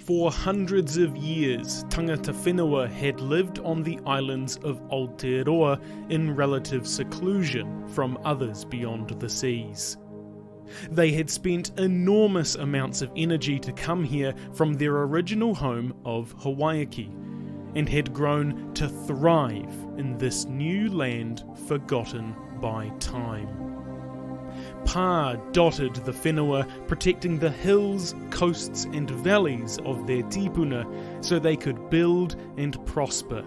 For hundreds of years, tangata whenua had lived on the islands of Aotearoa in relative seclusion from others beyond the seas. They had spent enormous amounts of energy to come here from their original home of Hawaii, and had grown to thrive in this new land forgotten by time. Pa dotted the whenua, protecting the hills, coasts and valleys of their tipuna so they could build and prosper,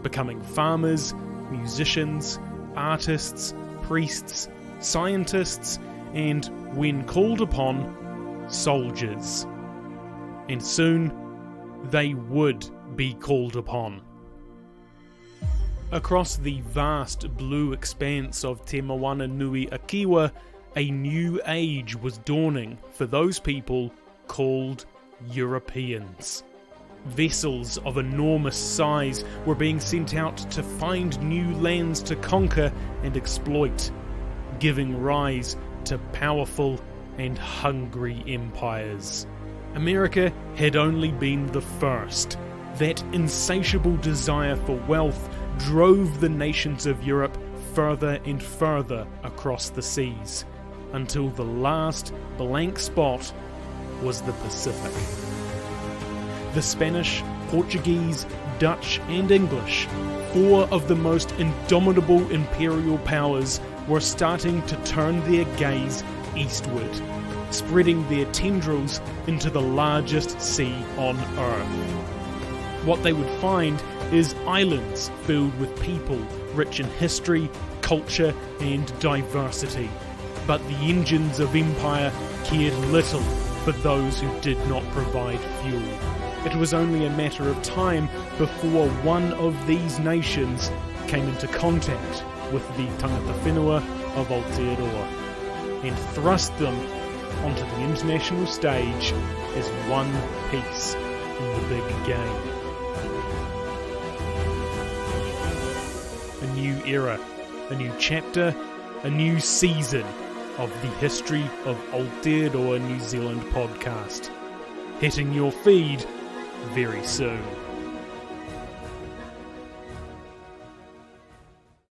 becoming farmers, musicians, artists, priests, scientists, and, when called upon, soldiers. And soon, they would be called upon. Across the vast blue expanse of Te Moana Nui Akiwa, a new age was dawning for those people called Europeans. Vessels of enormous size were being sent out to find new lands to conquer and exploit, giving rise to powerful and hungry empires. America had only been the first. That insatiable desire for wealth drove the nations of Europe further and further across the seas, until the last blank spot was the Pacific. The Spanish, Portuguese, Dutch and English, four of the most indomitable imperial powers, were starting to turn their gaze eastward, spreading their tendrils into the largest sea on Earth. What they would find is islands filled with people rich in history, culture and diversity. But the engines of empire cared little for those who did not provide fuel. It was only a matter of time before one of these nations came into contact with the tangata whenua of Aotearoa and thrust them onto the international stage as one piece in the big game. A new era, a new chapter, a new season of the History of Aotearoa New Zealand podcast, hitting your feed very soon.